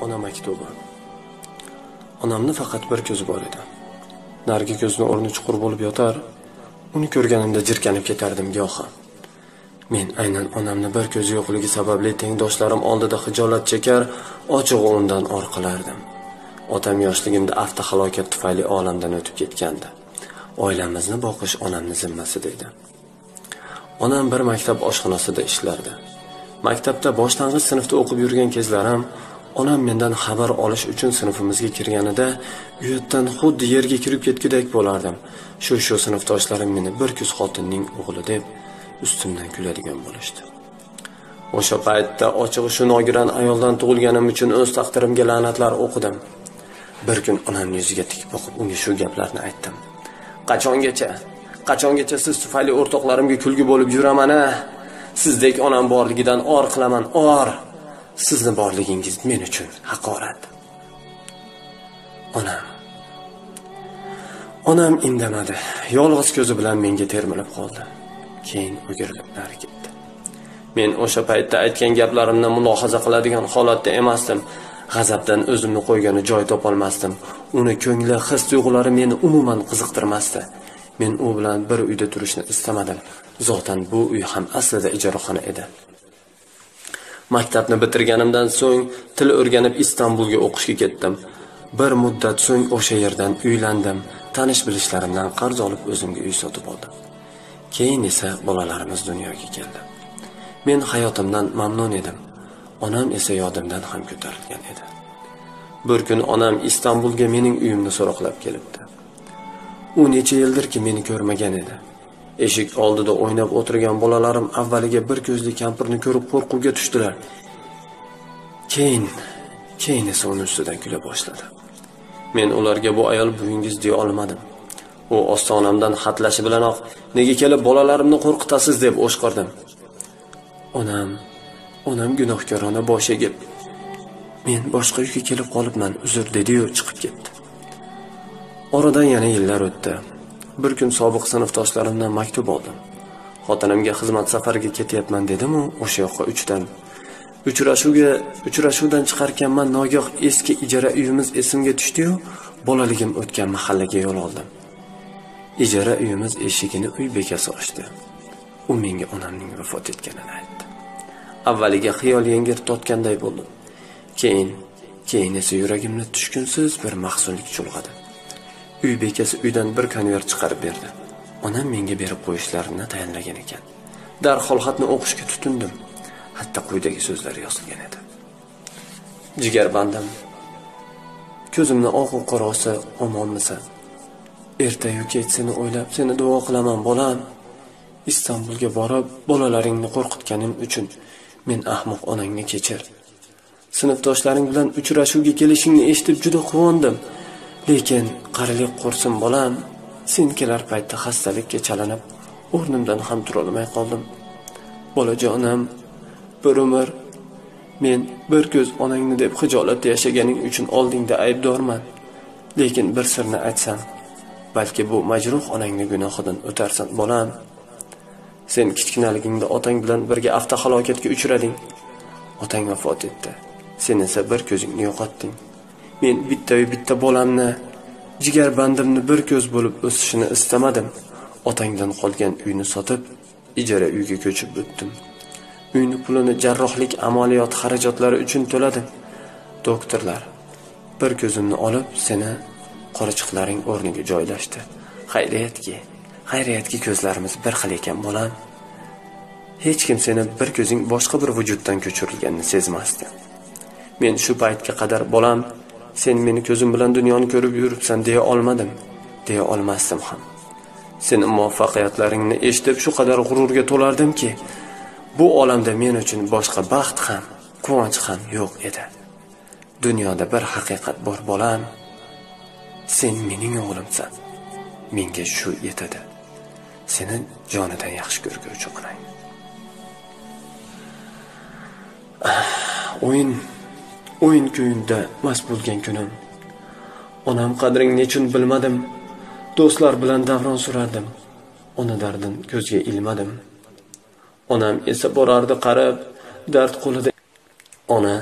Ona maktubi. Onamni faqat bir ko'zi bor edi. Narigi ko'zning o'rni chuqur bo'lib yotar, uni ko'rganimda jirkanib ketardim go'yo. Men aynan onamni bir ko'zi yo'qligi sababli tengdoshlarim oldida xijolat chekar, ochig'i undan or qilardim. Otam yoshligimda avtohalokat tufayli olamdan o'tib ketgandi. Oilamizni boqish onamning zimmasida edi. Onam bir maktab oshxonasida ishlardi. Maktabda boshlang'ich sinfda o'qib yurgan kezlarim, onam mendan xabar olish uchun sinfimizga kirganida uyatdan xuddi yerga kirib ketgudek bo'lardim. Shu sinfdoshlarim meni bir kuz xotinning o'g'li deb ustimdan kuladigan bo'lishdi. O'sha paytda ochig'i shu nogiron ayoldan tug'ilganim uchun o'z taqdirimga la'natlar o'qidim. Bir kun onamning yuziga tik boqib unga shu gaplarni aytdim. Qachongacha siz tufayli o'rtoqlarimga kulgi bo'lib yuraman-a? Sizdek onam borligidan or qilaman, or. Sizni borligingiz men uchun haqorat. Onam indamadi. Yolg'iz ko'zi bilan menga termilib qoldi. Keyin o'girilib nari ketdi. Men o'sha paytda aytgan gaplarimni mulohaza qiladigan holatda emasdim. G'azabdan o'zimni qo'ygani joy topolmasdim. Uni ko'ngli, his-tuyg'ulari meni umuman qiziqtirmasdi. Men u bilan bir uyda turishni istamadim. Zotan bu uy ham aslida ijaraxona edi. Maktabni bitirganimdan so'ng til o'rganib Istanbulga o'qishga ketdim. Bir muddat so'ng o'sha yerdan uylandim. Tanish-bilishlarimdan qarz olib o'zimga uy sotib oldim. Keyin esa bolalarimiz dunyoga keldi. Men hayotimdan mamnun edim. Onam esa yodimdan ham ko'tarilgan edi. Bir kun onam Istanbulga mening uyimni so'roqlab kelibdi. U necha yildirki meni ko'rmagan edi. Eshik oldida o'ynab o'tirgan bolalarim avvaliga bir ko'zli kampirni ko'rib qo'rquvga tushdilar. Keyin esa uning ustidan kula boshladi. Men ularga bu ayol buyingiz deya olmadim. U ostonamdan xatlashi bilanoq nega kelib bolalarimni qo'rqitasiz deb o'shqirdim. Onam gunohkorona bosh egib, men boshqa uyga kelib qolibman, uzr dedi-yu chiqib ketdi. Oradan yana yillar o'tdi. Bir kun sobiq sinfdoshlarimdan maktub oldim. Xotinimga xizmat safariga ketyapman dedim-u, o'sha yoqqa 3 dan. Uchrashuvdan chiqarkanman nogoh eski ijara uyimiz esimga tushdi-yu, bolaligim o'tgan mahallaga yo'l oldim. Ijara uyimiz eshigini uy bekasi ochdi. U menga onamning vafot etganini aytdi. Avvaliga xiyol yengil totganday bo'ldim. Keyin esa yuragimni tushkunsiz bir mahzunlik chulg'adi. Uy bekasi uydan bir konvert chiqarib berdi. Onam menga berib qo'yishlarini tayinlagan ekan. Darhol xatni o'qishga tutindim. Hatto quyidagi so'zlar yozilgan edi. Jigarbandim. Ko'zimni oq-u qorasi omonmisan? Erta-yu kech seni o'ylab, seni duo qilaman bolam. Istanbulga borib, bolalaringni qo'rqitganim uchun men ahmoq onangni kechir. Sinfdoshlaring bilan uchrashuvga kelishingni eshitib juda quvondim. Lekin qarilik qo'rsin bolam, sen kelar paytda xastalikka chalinib, o'rnimdan ham tura olmay qoldim. Bolajonim, bir umr men bir ko'z onangni deb xijolatda yashaganing uchun oldingda aybdorman. Lekin bir sirni aytsam, balki bu majruh onangni gunohidan o'tarsan bolam. Sen kichkinaligingda otang bilan birga avtohalokatga uchrading. Otang vafot etdi. Sen esa bir ko'zingni yo'qotding. Men bitta bolamni, jigarbandimni bir ko'z bo'lib o'sishini istamadim. Otangdan qolgan uyni sotib, ijara uyga ko'chib o'tdim. Uyni pulini jarrohlik amaliyot xarajatlari uchun to'ladim. Doktorlar bir ko'zimni olib, seni qorachiqlaring o'rniga joylashdi. Xayriyatki ko'zlarimiz bir xil ekan bolam. Hech kim seni bir ko'zing boshqa bir vujuddan ko'chirilganini sezmasdi. Men shu paytga qadar bolam, sen meni ko'zim bilan dunyoni ko'rib yuribsan deya olmadim, deya olmasdim ham. Sening muvaffaqiyatlaringni eshitib shu qadar g'ururga to'lardimki, bu olamda men uchun boshqa baxt ham, quvonch ham yo'q edi. Dunyoda bir haqiqat bor bolam. Sen mening o'g'limsan. Menga shu yetadi. Seni jonidan yaxshi ko'rguvchi onang. O'yin kuyunda mast bo'lgan kunim. Onam qadring nechun bilmadim. Do'stlar bilan davron surardim. Ona dardin ko'zga ilmadim. Onam esa borardi qarab, dard qo'lida. Ona